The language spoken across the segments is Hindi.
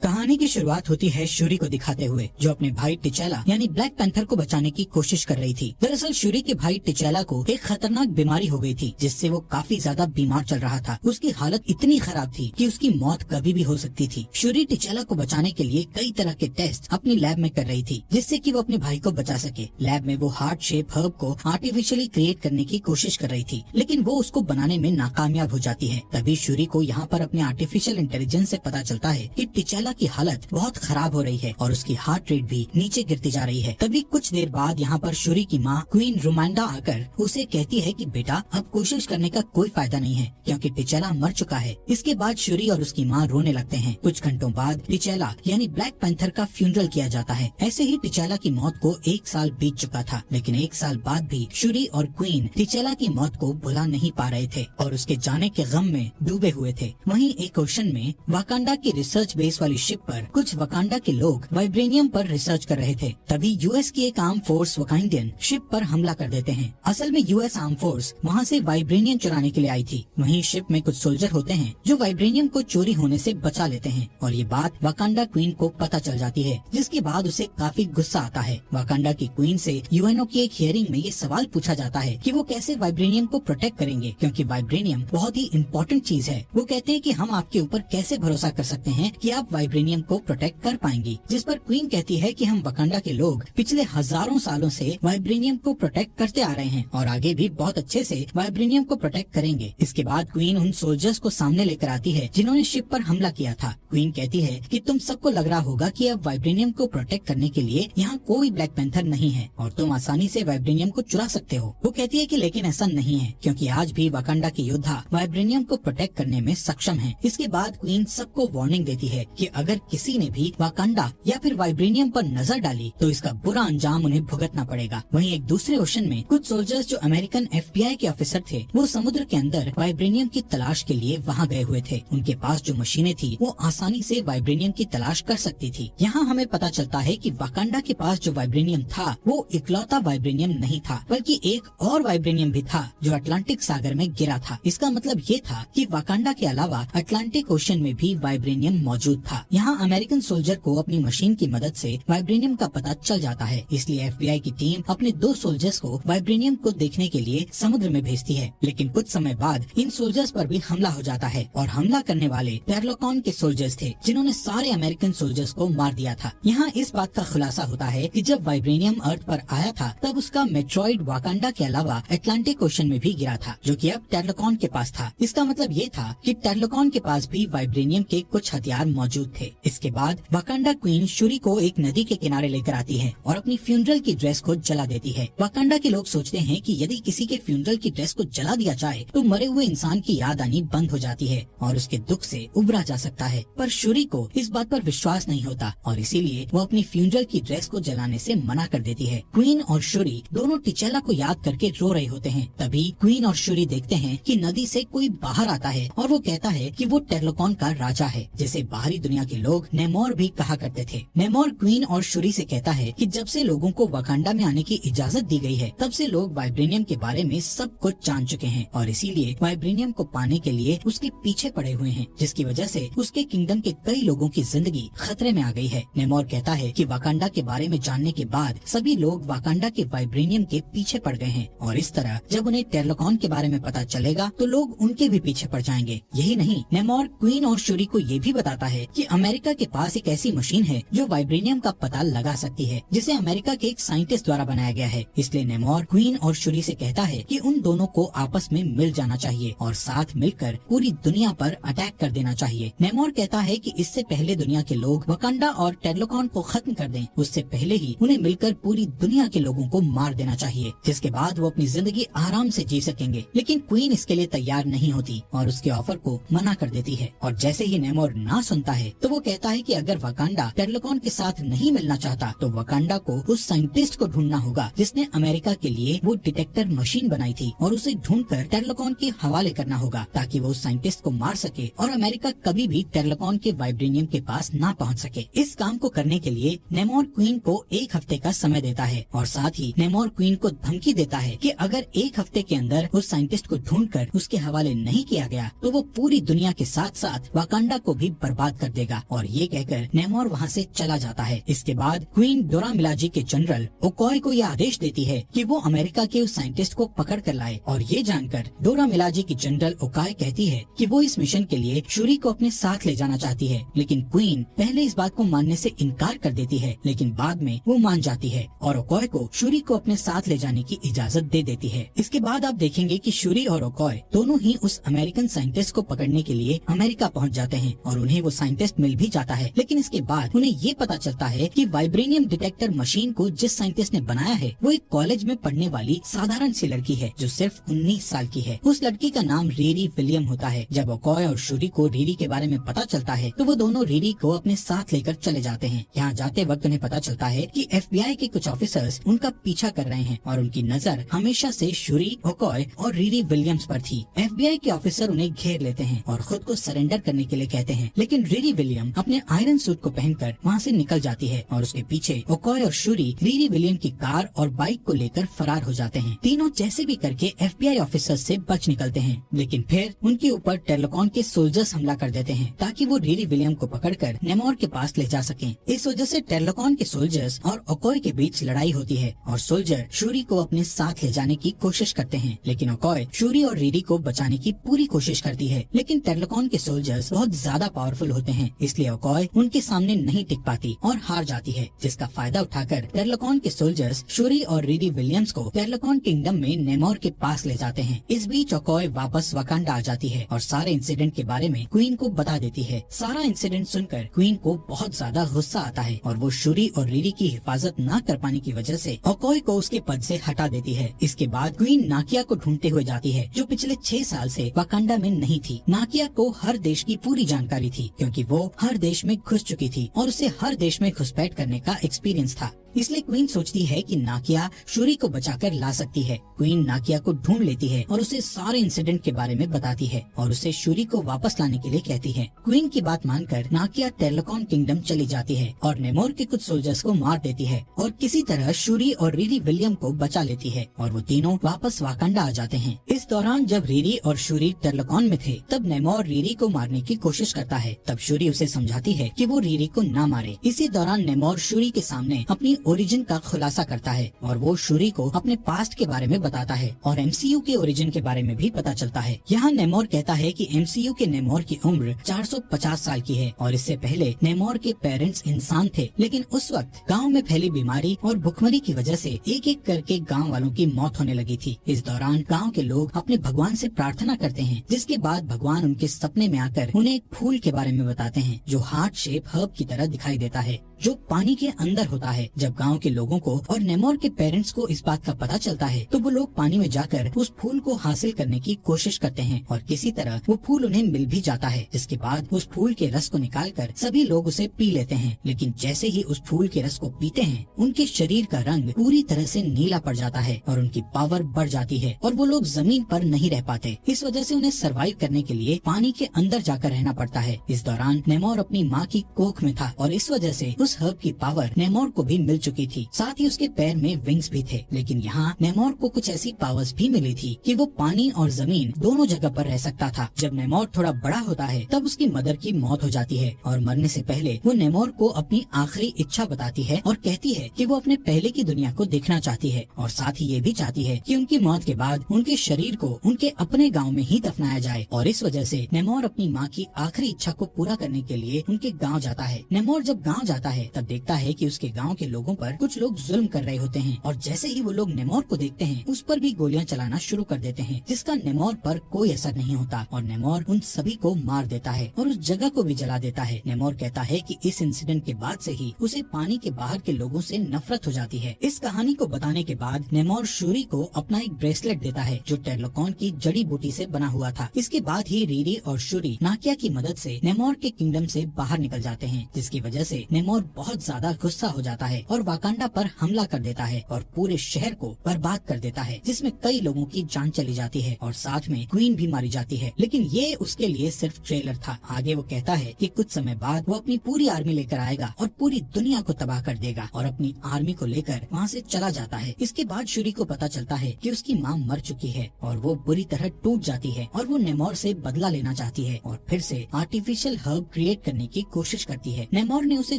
कहानी की शुरुआत होती है शूरी को दिखाते हुए, जो अपने भाई टिचैला यानी ब्लैक पैंथर को बचाने की कोशिश कर रही थी। दरअसल शूरी के भाई टिचैला को एक खतरनाक बीमारी हो गई थी, जिससे वो काफी ज्यादा बीमार चल रहा था। उसकी हालत इतनी खराब थी कि उसकी मौत कभी भी हो सकती थी। शूरी टिचैला को बचाने के लिए कई तरह के टेस्ट अपनी लैब में कर रही थी, जिससे कि वो अपने भाई को बचा सके। लैब में वो हार्ट शेप हर्ब को आर्टिफिशियली क्रिएट करने की कोशिश कर रही थी, लेकिन वो उसको बनाने में नाकामयाब हो जाती है। तभी शूरी को यहाँ पर अपने आर्टिफिशियल इंटेलिजेंस से पता चलता है कि टिचैला की हालत बहुत खराब हो रही है और उसकी हार्ट रेट भी नीचे गिरती जा रही है। तभी कुछ देर बाद यहाँ पर शूरी की माँ क्वीन रोमांडा आकर उसे कहती है कि बेटा, अब कोशिश करने का कोई फायदा नहीं है, क्योंकि टिचैला मर चुका है। इसके बाद शूरी और उसकी माँ रोने लगते हैं। कुछ घंटों बाद टिचैला यानी ब्लैक पैंथर का फ्यूनरल किया जाता है। ऐसे ही टिचैला की मौत को 1 साल बीत चुका था, लेकिन 1 साल बाद भी शूरी और क्वीन टिचैला की मौत को भुला नहीं पा रहे थे और उसके जाने के गम में डूबे हुए थे। वहीं एक ओशन में वाकांडा की रिसर्च बेस वाली शिप पर कुछ वाकांडा के लोग वाइब्रेनियम पर रिसर्च कर रहे थे। तभी यूएस की एक आर्म फोर्स वाकांडियन शिप पर हमला कर देते हैं। असल में यूएस आर्म फोर्स वहाँ से वाइब्रेनियम चुराने के लिए आई थी। वहीं शिप में कुछ सोल्जर होते हैं जो वाइब्रेनियम को चोरी होने से बचा लेते हैं और ये बात वाकांडा क्वीन को पता चल जाती है, जिसके बाद उसे काफी गुस्सा आता है। वाकांडा की क्वीन से यूएनओ की एक हियरिंग में ये सवाल पूछा जाता है कि वो कैसे वाइब्रेनियम को प्रोटेक्ट करेंगे, क्योंकि वाइब्रेनियम बहुत ही इम्पोर्टेंट चीज है। वो कहते हैं कि हम आपके ऊपर कैसे भरोसा कर सकते हैं कि आप वाइब्रेनियम को प्रोटेक्ट कर पाएंगी। जिस पर क्वीन कहती है कि हम वाकांडा के लोग पिछले हजारों सालों से वाइब्रेनियम को प्रोटेक्ट करते आ रहे हैं और आगे भी बहुत अच्छे से वाइब्रेनियम को प्रोटेक्ट करेंगे। इसके बाद क्वीन उन सोल्जर्स को सामने लेकर आती है जिन्होंने शिप पर हमला किया था। क्वीन कहती है कि तुम सबको लग रहा होगा कि अब वाइब्रेनियम को प्रोटेक्ट करने के लिए यहाँ कोई ब्लैक पैंथर नहीं है और तुम आसानी से वाइब्रेनियम को चुरा सकते हो। वो कहती है कि लेकिन ऐसा नहीं है, क्योंकि आज भी वाकांडा के योद्धा वाइब्रेनियम को प्रोटेक्ट करने में सक्षम हैं। इसके बाद क्वीन सबको वार्निंग देती है कि अगर किसी ने भी वाकांडा या फिर वाइब्रेनियम पर नजर डाली तो इसका बुरा अंजाम उन्हें भुगतना पड़ेगा। वहीं एक दूसरे ओशन में कुछ सोल्जर्स जो अमेरिकन FBI के ऑफिसर थे, वो समुद्र के अंदर वाइब्रेनियम की तलाश के लिए वहाँ गए हुए थे। उनके पास जो मशीनें थी वो आसानी से वाइब्रेनियम की तलाश कर सकती थी। यहाँ हमें पता चलता है कि वाकांडा के पास जो वाइब्रेनियम था वो इकलौता वाइब्रेनियम नहीं था, बल्कि एक और वाइब्रेनियम भी था जो अटलांटिक सागर में गिरा था। इसका मतलब ये था कि वाकांडा के अलावा अटलांटिक ओशन में भी वाइब्रेनियम मौजूद था। यहाँ अमेरिकन सोल्जर को अपनी मशीन की मदद से वाइब्रेनियम का पता चल जाता है, इसलिए FBI की टीम अपने 2 सोल्जर्स को वाइब्रेनियम को देखने के लिए समुद्र में भेजती है। लेकिन कुछ समय बाद इन सोल्जर्स पर भी हमला हो जाता है और हमला करने वाले टेरलोकॉन के सोल्जर्स थे, जिन्होंने सारे अमेरिकन सोल्जर्स को मार दिया था। यहाँ इस बात का खुलासा होता है कि जब वाइब्रेनियम अर्थ पर आया था तब उसका मेट्रॉइड वाकांडा के अलावा अटलांटिक ओशन में भी गिरा था, जो कि अब टेरलोकॉन के पास था। इसका मतलब ये था कि टेरलोकॉन के पास भी वाइब्रेनियम के कुछ हथियार मौजूद थे। इसके बाद वाकांडा क्वीन शूरी को एक नदी के किनारे लेकर आती है और अपनी फ्यूनरल की ड्रेस को जला देती है। वाकांडा के लोग सोचते हैं कि यदि किसी के फ्यूनरल की ड्रेस को जला दिया जाए तो मरे हुए इंसान की याद आनी बंद हो जाती है और उसके दुख से उबरा जा सकता है, पर शूरी को इस बात पर विश्वास नहीं होता और इसीलिए वो अपनी फ्यूनरल की ड्रेस को जलाने से मना कर देती है। क्वीन और शूरी दोनों टिचैला को याद करके रो रहे होते हैं। तभी क्वीन और शूरी देखते हैं कि नदी से कोई बाहर आता है और वो कहता है कि वो टेरलोकॉन का राजा है, जिसे बाहरी दुनिया के लोग नेमोर भी कहा करते थे। नेमोर क्वीन और शूरी से कहता है कि जब से लोगों को वाकांडा में आने की इजाजत दी गई है, तब से लोग वाइब्रेनियम के बारे में सब कुछ जान चुके हैं और इसीलिए वाइब्रेनियम को पाने के लिए उसके पीछे पड़े हुए हैं, जिसकी वजह से उसके किंगडम के कई लोगों की जिंदगी खतरे में आ गई है। नेमोर कहता है कि वाकांडा के बारे में जानने के बाद सभी लोग वाकांडा के वाइब्रेनियम के पीछे पड़ गए हैं और इस तरह जब उन्हें टेरलोकॉन के बारे में पता चलेगा तो लोग उनके भी पीछे पड़ जाएंगे। यही नहीं, नेमोर क्वीन और शूरी को ये भी बताता है कि अमेरिका के पास एक ऐसी मशीन है जो वाइब्रेनियम का पता लगा सकती है, जिसे अमेरिका के एक साइंटिस्ट द्वारा बनाया गया है। इसलिए नेमोर क्वीन और शूरी से कहता है कि उन दोनों को आपस में मिल जाना चाहिए और साथ मिलकर पूरी दुनिया पर अटैक कर देना चाहिए। नेमोर कहता है कि इससे पहले दुनिया के लोग वाकांडा और टेरलोकॉन को खत्म कर दें, उससे पहले ही उन्हें मिलकर पूरी दुनिया के लोगों को मार देना चाहिए, जिसके बाद वो अपनी जिंदगी आराम से जी सकेंगे। लेकिन क्वीन इसके लिए तैयार नहीं होती और उसके ऑफर को मना कर देती है और जैसे ही नेमोर ना सुनता है तो वो कहता है कि अगर वाकांडा टेरलोकॉन के साथ नहीं मिलना चाहता तो वाकांडा को उस साइंटिस्ट को ढूंढना होगा जिसने अमेरिका के लिए वो डिटेक्टर मशीन बनाई थी और उसे ढूंढकर टेरलोकॉन के हवाले करना होगा ताकि वो उस साइंटिस्ट को मार सके और अमेरिका कभी भी टेरलोकॉन के वाइब्रेनियम के पास ना पहुंच सके। इस काम को करने के लिए नेमोर क्वीन को 1 हफ्ते का समय देता है और साथ ही नेमोर क्वीन को धमकी देता है कि अगर 1 हफ्ते के अंदर उस साइंटिस्ट को ढूंढकर उसके हवाले नहीं किया गया तो वो पूरी दुनिया के साथ साथ वाकांडा को भी बर्बाद कर देगा। मिलेगा, और ये कहकर नेमोर वहाँ से चला जाता है। इसके बाद क्वीन डोरा मिलाजी के जनरल ओकॉय को यह आदेश देती है कि वो अमेरिका के उस साइंटिस्ट को पकड़ कर लाए, और ये जानकर डोरा मिलाजी की जनरल ओकॉय कहती है कि वो इस मिशन के लिए शूरी को अपने साथ ले जाना चाहती है, लेकिन क्वीन पहले इस बात को मानने से इनकार कर देती है, लेकिन बाद में वो मान जाती है और ओकॉय को शूरी को अपने साथ ले जाने की इजाजत दे देती है। इसके बाद आप देखेंगे कि शूरी और ओकॉय दोनों ही उस अमेरिकन साइंटिस्ट को पकड़ने के लिए अमेरिका पहुंच जाते हैं, और उन्हें वो साइंटिस्ट मिल भी जाता है। लेकिन इसके बाद उन्हें ये पता चलता है कि वाइब्रेनियम डिटेक्टर मशीन को जिस साइंटिस्ट ने बनाया है वो एक कॉलेज में पढ़ने वाली साधारण सी लड़की है जो सिर्फ 19 साल की है। उस लड़की का नाम रीरी विलियम होता है। जब ओकॉय और शूरी को रीरी के बारे में पता चलता है तो वो दोनों रीरी को अपने साथ लेकर चले जाते हैं। यहाँ जाते वक्त उन्हें पता चलता है कि FBI के कुछ ऑफिसर्स उनका पीछा कर रहे हैं, और उनकी नजर हमेशा से शूरी, ओकॉय और रीरी विलियम्स पर थी। FBI के ऑफिसर उन्हें घेर लेते हैं और खुद को सरेंडर करने के लिए कहते हैं, लेकिन रीरी विलियम अपने आयरन सूट को पहनकर वहाँ से निकल जाती है, और उसके पीछे ओकॉय और शूरी रीरी विलियम की कार और बाइक को लेकर फरार हो जाते हैं। तीनों जैसे भी करके FBI ऑफिसर से बच निकलते हैं, लेकिन फिर उनके ऊपर टेरलोकॉन के सोल्जर्स हमला कर देते हैं ताकि वो रीरी विलियम को पकड़कर नेमोर के पास ले जा सकें। इस वजह से टेरलोकॉन के सोल्जर्स और ओकॉय के बीच लड़ाई होती है, और सोल्जर शूरी को अपने साथ ले जाने की कोशिश करते हैं, लेकिन ओकॉय शूरी और रीरी को बचाने की पूरी कोशिश करती है। लेकिन टेरलोकॉन के सोल्जर्स बहुत ज्यादा पावरफुल होते हैं, इसलिए ओकॉय उनके सामने नहीं टिक पाती और हार जाती है, जिसका फायदा उठाकर टेरलोकॉन के सोल्जर्स शूरी और रीरी विलियम्स को टेरलोकॉन किंगडम में नेमोर के पास ले जाते हैं। इस बीच ओकॉय वापस वाकांडा आ जाती है और सारे इंसिडेंट के बारे में क्वीन को बता देती है। सारा इंसिडेंट सुनकर क्वीन को बहुत ज्यादा गुस्सा आता है, और वो शूरी और रीरी की हिफाजत न कर पाने की वजह से ओकॉय को उसके पद से हटा देती है। इसके बाद क्वीन नाकिया को ढूंढते हुए जाती है, जो पिछले 6 साल से वाकांडा में नहीं थी। नाकिया को हर देश की पूरी जानकारी थी, क्योंकि वो हर देश में घुस चुकी थी और उसे हर देश में घुसपैठ करने का एक्सपीरियंस था। इसलिए क्वीन सोचती है कि नाकिया शूरी को बचाकर ला सकती है। क्वीन नाकिया को ढूंढ लेती है और उसे सारे इंसिडेंट के बारे में बताती है, और उसे शूरी को वापस लाने के लिए कहती है। क्वीन की बात मानकर नाकिया टेरलोकॉन किंगडम चली जाती है और नेमोर के कुछ सोल्जर्स को मार देती है, और किसी तरह शूरी और रीरी विलियम को बचा लेती है, और वो तीनों वापस वाकांडा आ जाते हैं। इस दौरान जब रीरी और शूरी टेरलोकॉन में थे, तब नेमोर रीरी को मारने की कोशिश करता है। तब शूरी उसे समझाती है कि वो रीरी को न मारे। इसी दौरान नेमोर शूरी के सामने अपनी ओरिजिन का खुलासा करता है, और वो शूरी को अपने पास्ट के बारे में बताता है, और MCU के ओरिजिन के बारे में भी पता चलता है। यहाँ नेमोर कहता है कि MCU के नेमोर की उम्र 450 साल की है, और इससे पहले नेमोर के पेरेंट्स इंसान थे, लेकिन उस वक्त गांव में फैली बीमारी और भुखमरी की वजह से एक एक करके गांव वालों की मौत होने लगी थी। इस दौरान गांव के लोग अपने भगवान से प्रार्थना करते हैं, जिसके बाद भगवान उनके सपने में आकर उन्हें एक फूल के बारे में बताते हैं, जो हार्ट शेप हर्ब की तरह दिखाई देता है, जो पानी के अंदर होता है। जब गांव के लोगों को और नेमोर के पेरेंट्स को इस बात का पता चलता है, तो वो लोग पानी में जाकर उस फूल को हासिल करने की कोशिश करते हैं, और किसी तरह वो फूल उन्हें मिल भी जाता है। जिसके बाद उस फूल के रस को निकालकर सभी लोग उसे पी लेते हैं, लेकिन जैसे ही उस फूल के रस को पीते हैं, उनके शरीर का रंग पूरी तरह से नीला पड़ जाता है और उनकी पावर बढ़ जाती है, और वो लोग जमीन पर नहीं रह पाते। इस वजह से उन्हें सरवाइव करने के लिए पानी के अंदर जाकर रहना पड़ता है। इस दौरान नेमोर अपनी माँ की कोख में था, और इस वजह से उस हर्ब की पावर नेमोर को भी मिल चुकी थी। साथ ही उसके पैर में विंग्स भी थे, लेकिन यहाँ नेमोर को कुछ ऐसी पावर्स भी मिली थी कि वो पानी और जमीन दोनों जगह पर रह सकता था। जब नेमोर थोड़ा बड़ा होता है, तब उसकी मदर की मौत हो जाती है, और मरने से पहले वो नेमोर को अपनी आखिरी इच्छा बताती है और कहती है कि वो अपने पहले की दुनिया को देखना चाहती है, और साथ ही ये भी चाहती है कि उनकी मौत के बाद उनके शरीर को उनके अपने गाँव में ही दफनाया जाए। और इस वजह से नेमोर अपनी माँ की आखिरी इच्छा को पूरा करने के लिए उनके गाँव जाता है। नेमोर जब गाँव जाता है, तब देखता है कि उसके गांव के लोगों पर कुछ लोग जुल्म कर रहे होते हैं, और जैसे ही वो लोग नेमोर को देखते हैं, उस पर भी गोलियां चलाना शुरू कर देते हैं, जिसका नेमोर पर कोई असर नहीं होता, और नेमोर उन सभी को मार देता है और उस जगह को भी जला देता है। नेमोर कहता है कि इस इंसिडेंट के बाद से ही उसे पानी के बाहर के लोगों से नफरत हो जाती है। इस कहानी को बताने के बाद नेमोर शूरी को अपना एक ब्रेसलेट देता है, जो टेरलोकॉन की जड़ी बूटी से बना हुआ था। इसके बाद ही रीरी और शूरी नाकिया की मदद से नेमोर के किंगडम से बाहर निकल जाते हैं, जिसकी वजह से नेमोर बहुत ज्यादा गुस्सा हो जाता है और और वाकांडा पर हमला कर देता है और पूरे शहर को बर्बाद कर देता है, जिसमें कई लोगों की जान चली जाती है और साथ में क्वीन भी मारी जाती है। लेकिन ये उसके लिए सिर्फ ट्रेलर था। आगे वो कहता है कि कुछ समय बाद वो अपनी पूरी आर्मी लेकर आएगा और पूरी दुनिया को तबाह कर देगा और अपनी आर्मी को लेकर वहाँ से चला जाता है। इसके बाद शूरी को पता चलता है कि उसकी माँ मर चुकी है और वो बुरी तरह टूट जाती है और वो नेमोर से बदला लेना चाहती है और फिर से आर्टिफिशियल हर्ब क्रिएट करने की कोशिश करती है। नेमोर ने उसे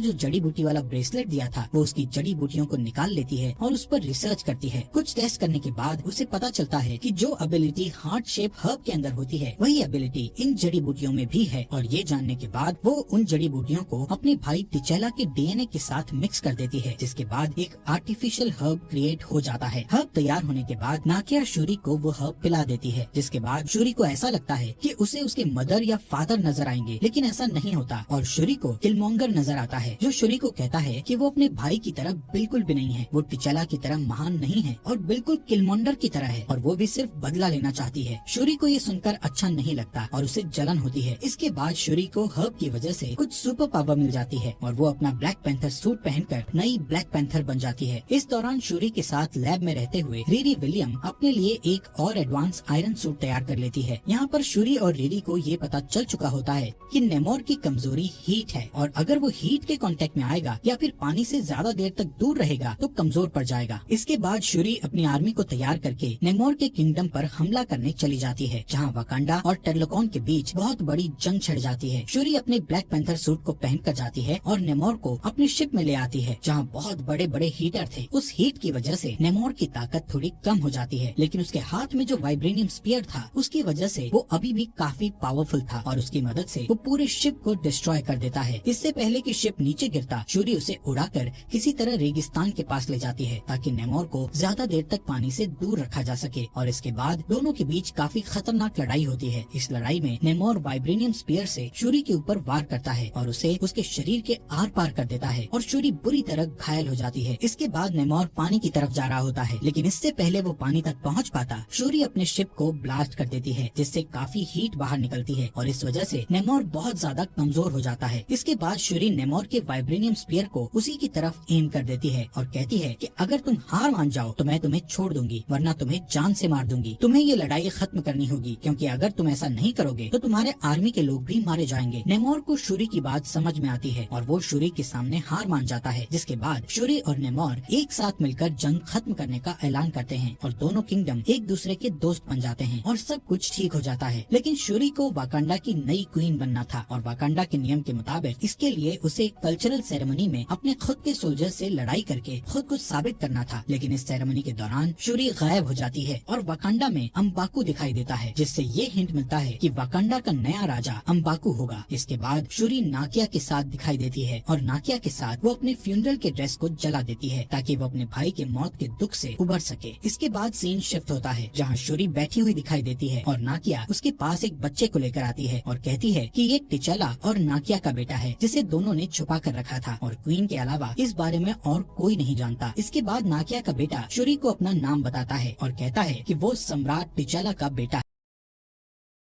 जो जड़ी बूटी वाला ब्रेसलेट दिया था वो उसकी जड़ी बूटियों को निकाल लेती है और उस पर रिसर्च करती है। कुछ टेस्ट करने के बाद उसे पता चलता है कि जो एबिलिटी हार्ट शेप हर्ब के अंदर होती है वही एबिलिटी इन जड़ी बूटियों में भी है। और ये जानने के बाद वो उन जड़ी बूटियों को अपने भाई टिचेला के डीएनए के साथ मिक्स कर देती है, जिसके बाद एक आर्टिफिशियल हर्ब क्रिएट हो जाता है। हर्ब तैयार होने के बाद नाकिया शूरी को वो हर्ब पिला देती है, जिसके बाद शूरी को ऐसा लगता है कि उसे उसके मदर या फादर नजर आएंगे, लेकिन ऐसा नहीं होता और शूरी को किलमोंगर नजर आता है, जो शूरी को कहता है कि वो अपने भाई की तरह बिल्कुल भी नहीं है, वो टिचेला की तरह महान नहीं है और बिल्कुल किलमोंडर की तरह है और वो भी सिर्फ बदला लेना चाहती है। शूरी को ये सुनकर अच्छा नहीं लगता और उसे जलन होती है। इसके बाद शूरी को हर्ब की वजह से कुछ सुपर पावर मिल जाती है और वो अपना ब्लैक पैंथर सूट पहनकर नई ब्लैक पैंथर बन जाती है। इस दौरान शूरी के साथ लैब में रहते हुए रीरी विलियम अपने लिए एक और एडवांस आयरन सूट तैयार कर लेती है। यहाँ पर शूरी और रीरी को ये पता चल चुका होता है कि नेमोर की कमजोरी हीट है और अगर वो हीट के कांटेक्ट में आएगा या फिर पानी से ज्यादा देर तक दूर रहेगा तो कमजोर पड़ जाएगा। इसके बाद शूरी अपनी आर्मी को तैयार करके नेमोर के किंगडम पर हमला करने चली जाती है, जहाँ वाकांडा और टेर्लोकॉन के बीच बहुत बड़ी जंग छिड़ जाती है। शूरी अपने ब्लैक पैंथर सूट को पहन कर जाती है और नेमोर को अपनी शिप में ले आती है, जहाँ बहुत बड़े बड़े हीटर थे। उस हीट की वजह से नेमोर की ताकत थोड़ी कम हो जाती है, लेकिन उसके हाथ में जो वाइब्रेनियम स्पीयर था उसकी वजह से वो अभी भी काफी पावरफुल था और उसकी मदद से वो पूरे शिप को डिस्ट्रॉय कर देता है। इससे पहले कि शिप नीचे गिरता, शूरी उसे उड़ाकर किसी तरह रेगिस्तान के पास ले जाती है ताकि नेमोर को ज्यादा देर तक पानी से दूर रखा जा सके और इसके बाद दोनों के बीच काफी खतरनाक लड़ाई होती है। इस लड़ाई में नेमोर वाइब्रेनियम स्पीयर से शूरी के ऊपर वार करता है और उसे उसके शरीर के आर पार कर देता है और शूरी बुरी तरह घायल हो जाती है। इसके बाद नेमोर पानी की तरफ जा रहा होता है, लेकिन इससे पहले वो पानी तक पहुंच पाता, शूरी अपने शिप को ब्लास्ट कर देती है, जिससे काफी हीट बाहर निकलती है और इस वजह से नेमोर बहुत ज्यादा कमजोर हो जाता है। इसके बाद शूरी नेमोर के वाइब्रेनियम स्पीयर को उसी की तरफ एम कर देती है और कहती है कि अगर तुम हार मान जाओ तो मैं तुम्हें छोड़ दूंगी, वरना तुम्हें जान से मार दूंगी। तुम्हें ये लड़ाई खत्म करनी होगी, क्योंकि अगर तुम ऐसा नहीं करोगे तो तुम्हारे आर्मी के लोग भी मारे जाएंगे। नेमोर को शूरी की बात समझ में आती है और वो शूरी के सामने हार मान जाता है, जिसके बाद शूरी और नेमोर एक साथ मिलकर जंग खत्म करने का ऐलान करते हैं और दोनों किंगडम एक दूसरे के दोस्त बन जाते हैं और सब कुछ ठीक हो जाता है। लेकिन शूरी को वाकांडा की नई क्वीन बनना था और वाकांडा के नियम के मुताबिक इसके लिए उसे एक कल्चरल सेरेमनी में अपने खुद के सोल्जर से लड़ाई करके खुद को साबित करना था। लेकिन इस सेरेमनी के दौरान शूरी गायब हो जाती है और वाकांडा में अम्बाकू दिखाई देता है, जिससे ये हिंट मिलता है कि वाकांडा का नया राजा अम्बाकू होगा। इसके बाद शूरी नाकिया के साथ दिखाई देती है और नाकिया के साथ वो अपने फ्यूनरल के ड्रेस को जला देती है ताकि वो अपने भाई के मौत के दुख से उबर सके। इसके बाद सीन शिफ्ट होता है, जहाँ शूरी बैठी हुई दिखाई देती है और नाकिया उसके पास एक बच्चे को लेकर आती है और कहती है कि ये टिचेला और नाकिया का बेटा है, जिसे दोनों ने छुपा कर रखा था और क्वीन के अलावा इस बारे में और कोई नहीं जानता। इसके बाद नाकिया का बेटा शूरी को अपना नाम बताता है और कहता है कि वो सम्राट टिचेला का बेटा